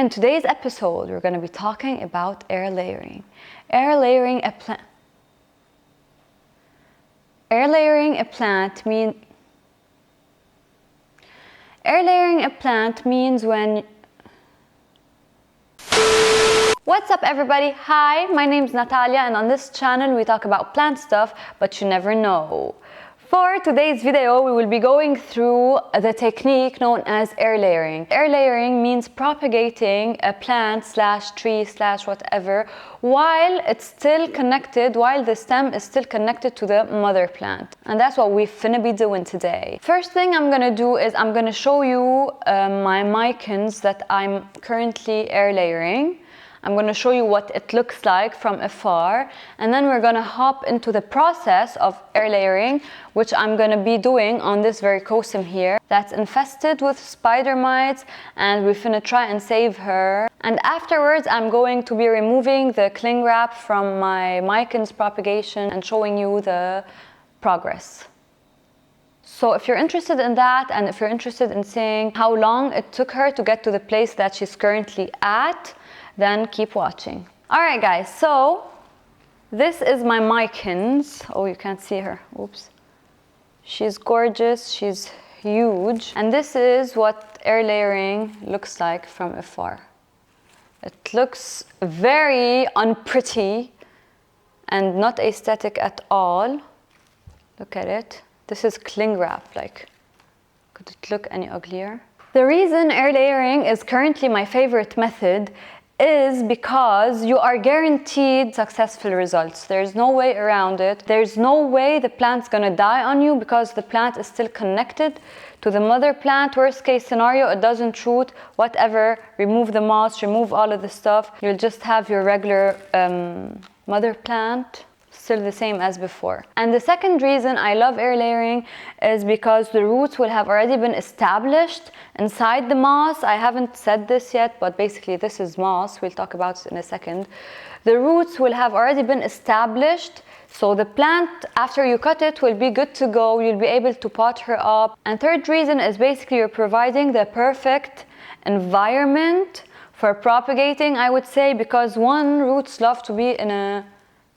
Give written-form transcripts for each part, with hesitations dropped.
In today's episode, we're going to be talking about air layering. Air layering a plant. Air layering a plant means when... What's up everybody? Hi, my name's Natalia, and on this channel we talk about plant stuff, but you never know. For today's video, we will be going through the technique known as air layering. Air layering means propagating a plant / tree / whatever while it's still connected, while the stem is still connected to the mother plant. And that's what we finna be doing today. First thing I'm gonna do is I'm gonna show you my Micans that I'm currently air layering. I'm going to show you what it looks like from afar, and then we're going to hop into the process of air layering, which I'm going to be doing on this varicosum here that's infested with spider mites, and we're going to try and save her. And afterwards I'm going to be removing the cling wrap from my Micans propagation and showing you the progress. So if you're interested in that, and if you're interested in seeing how long it took her to get to the place that she's currently at, then keep watching. Alright guys, so this is my Micans. Oh, you can't see her. Oops. She's gorgeous, she's huge. And this is what air layering looks like from afar. It looks very unpretty and not aesthetic at all. Look at it. This is cling wrap. Like, could it look any uglier? The reason air layering is currently my favorite method is because you are guaranteed successful results. There's no way around it. There's no way the plant's gonna die on you because the plant is still connected to the mother plant. Worst case scenario, it doesn't root, whatever, remove the moss, remove all of the stuff. You'll just have your regular mother plant, still the same as before. And the second reason I love air layering is because the roots will have already been established inside the moss. I haven't said this yet, but basically this is moss. We'll talk about it in a second. The roots will have already been established, so the plant, after you cut it, will be good to go. You'll be able to pot her up. And third reason is basically you're providing the perfect environment for propagating, I would say, because one, roots love to be in a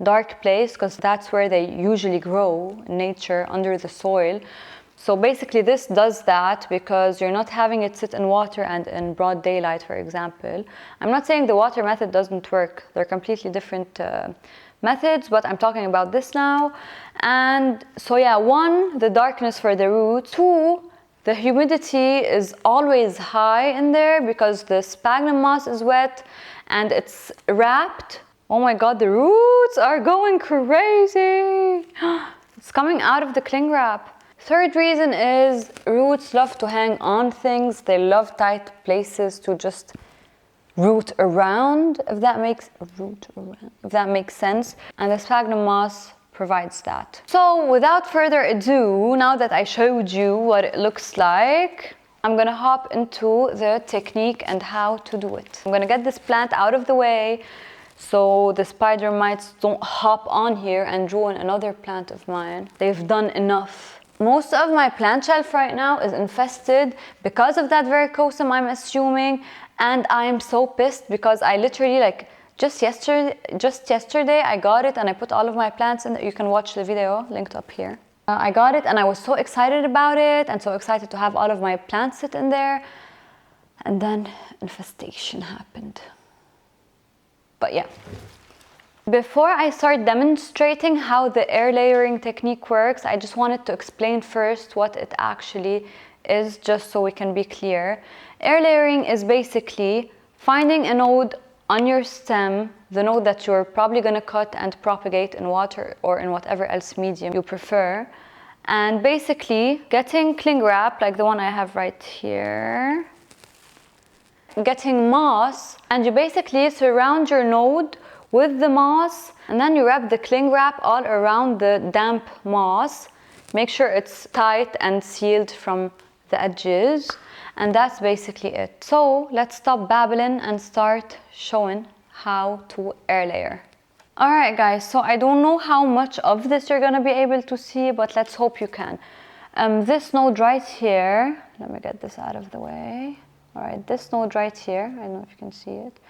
dark place because that's where they usually grow in nature, under the soil. So basically this does that because you're not having it sit in water and in broad daylight, for example. I'm not saying the water method doesn't work. They're completely different methods, but I'm talking about this now. And so yeah, one, the darkness for the roots. Two, the humidity is always high in there because the sphagnum moss is wet and it's wrapped. Oh my god, the roots are going crazy. It's coming out of the cling wrap. Third reason is roots love to hang on things. They love tight places to just root around, if that makes sense. And the sphagnum moss provides that. So without further ado, now that I showed you what it looks like, I'm gonna hop into the technique and how to do it. I'm gonna get this plant out of the way so the spider mites don't hop on here and ruin another plant of mine. They've done enough. Most of my plant shelf right now is infested because of that varicosum, I'm assuming, and I'm so pissed because I literally, like, just yesterday I got it and I put all of my plants in. You can watch the video linked up here. I got it and I was so excited about it and so excited to have all of my plants sit in there, and then infestation happened. But yeah, before I start demonstrating how the air layering technique works, I just wanted to explain first what it actually is, just so we can be clear. Air layering is basically finding a node on your stem, the node that you're probably going to cut and propagate in water or in whatever else medium you prefer, and basically getting cling wrap like the one I have right here, getting moss, and you basically surround your node with the moss, and then you wrap the cling wrap all around the damp moss. Make sure it's tight and sealed from the edges, and that's basically it. So let's stop babbling and start showing how to air layer. Alright guys, so I don't know how much of this you're gonna be able to see, but let's hope you can. This node right here, let me get this out of the way. All right, this node right here, I don't know if you can see it,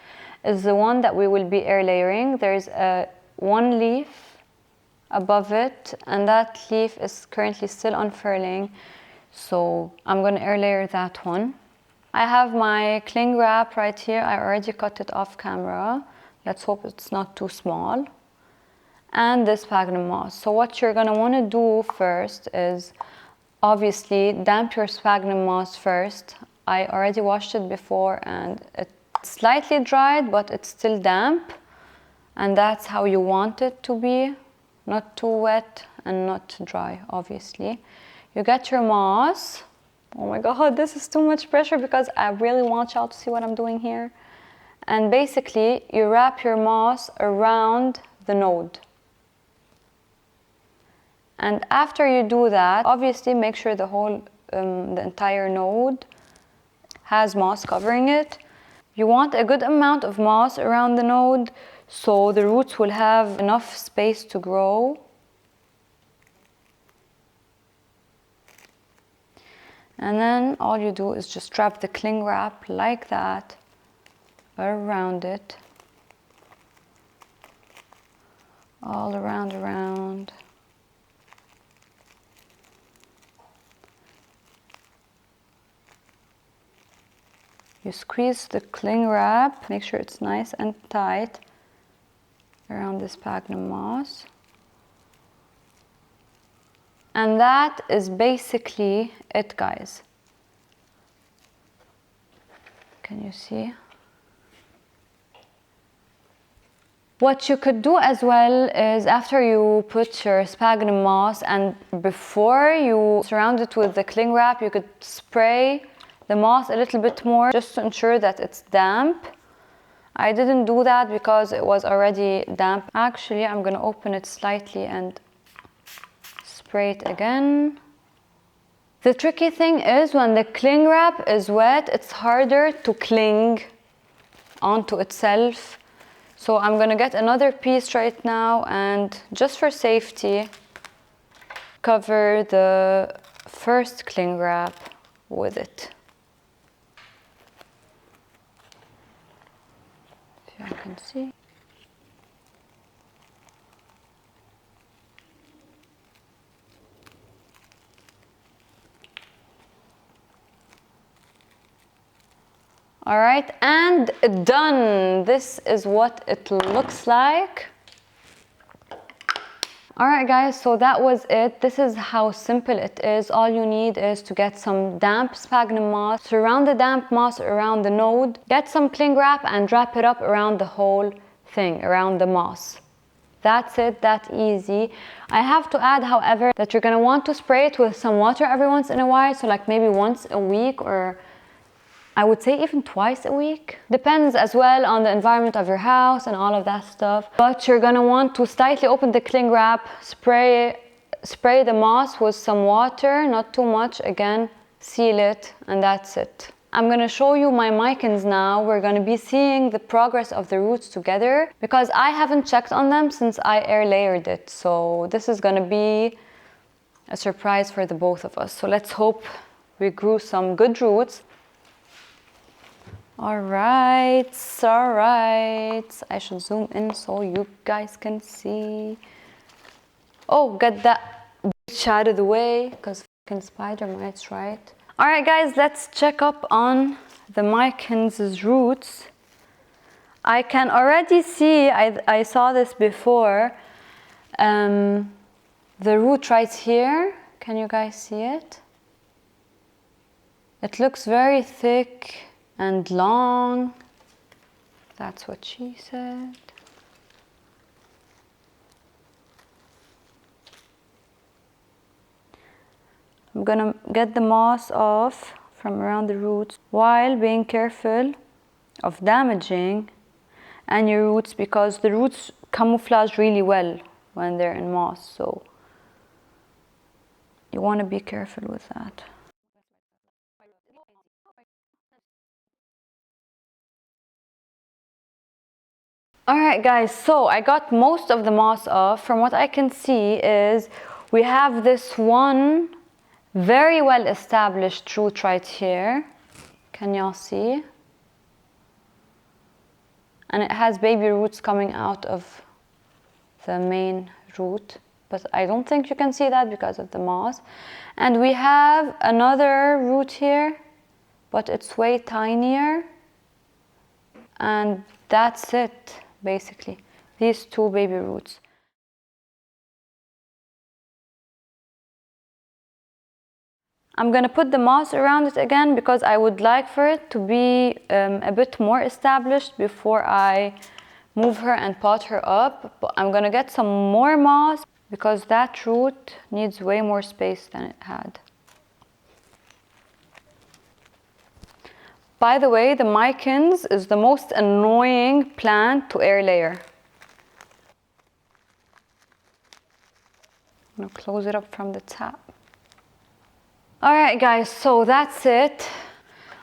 is the one that we will be air layering. There's one leaf above it, and that leaf is currently still unfurling, so I'm going to air layer that one. I have my cling wrap right here. I already cut it off camera. Let's hope it's not too small. And this sphagnum moss. So what you're going to want to do first is obviously damp your sphagnum moss first. I already washed it before and it's slightly dried, but it's still damp. And that's how you want it to be. Not too wet and not too dry, obviously. You get your moss. Oh my God, this is too much pressure because I really want y'all to see what I'm doing here. And basically, you wrap your moss around the node. And after you do that, obviously make sure the entire node has moss covering it. You want a good amount of moss around the node so the roots will have enough space to grow. And then all you do is just wrap the cling wrap like that around it. All around. You squeeze the cling wrap, make sure it's nice and tight around the sphagnum moss. And that is basically it, guys. Can you see? What you could do as well is after you put your sphagnum moss and before you surround it with the cling wrap, you could spray the moss a little bit more just to ensure that it's damp. I didn't do that because it was already damp. Actually, I'm gonna open it slightly and spray it again. The tricky thing is when the cling wrap is wet, it's harder to cling onto itself. So I'm gonna get another piece right now and just for safety, cover the first cling wrap with it. If you can see. All right, and done. This is what it looks like. All right, guys, so that was it. This is how simple it is. All you need is to get some damp sphagnum moss, surround the damp moss around the node, get some cling wrap and wrap it up around the whole thing, around the moss. That's it, that easy. I have to add, however, that you're gonna want to spray it with some water every once in a while, so like maybe once a week or I would say even twice a week. Depends as well on the environment of your house and all of that stuff. But you're gonna want to slightly open the cling wrap, spray the moss with some water, not too much, again, seal it, and that's it. I'm gonna show you my Micans now. We're gonna be seeing the progress of the roots together because I haven't checked on them since I air layered it. So this is gonna be a surprise for the both of us. So let's hope we grew some good roots. All right. I should zoom in so you guys can see. Oh, get that bitch out of the way because fucking spider mites, right? All right, guys, let's check up on the Micans' roots. I can already see, I saw this before, the root right here. Can you guys see it? It looks very thick and long. That's what she said. I'm gonna get the moss off from around the roots while being careful of damaging any roots because the roots camouflage really well when they're in moss, so you want to be careful with that. Alright guys, so I got most of the moss off. From what I can see is we have this one very well established root right here. Can y'all see? And it has baby roots coming out of the main root, but I don't think you can see that because of the moss. And we have another root here, but it's way tinier. And that's it, basically. These two baby roots. I'm gonna put the moss around it again because I would like for it to be a bit more established before I move her and pot her up. But I'm gonna get some more moss because that root needs way more space than it had. By the way, the Micans is the most annoying plant to air layer. I'm gonna close it up from the top. Alright guys, so that's it.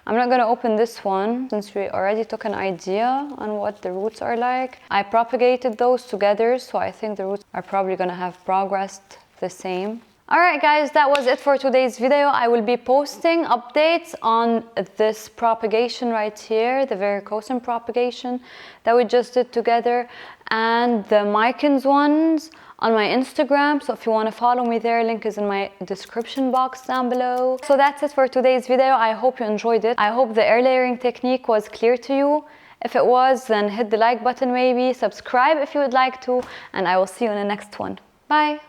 I'm not gonna open this one since we already took an idea on what the roots are like. I propagated those together, so I think the roots are probably gonna have progressed the same. Alright guys, that was it for today's video. I will be posting updates on this propagation right here, the varicosum propagation that we just did together, and the Micans ones on my Instagram. So if you want to follow me there, link is in my description box down below. So that's it for today's video. I hope you enjoyed it. I hope the air layering technique was clear to you. If it was, then hit the like button maybe, subscribe if you would like to, and I will see you in the next one. Bye!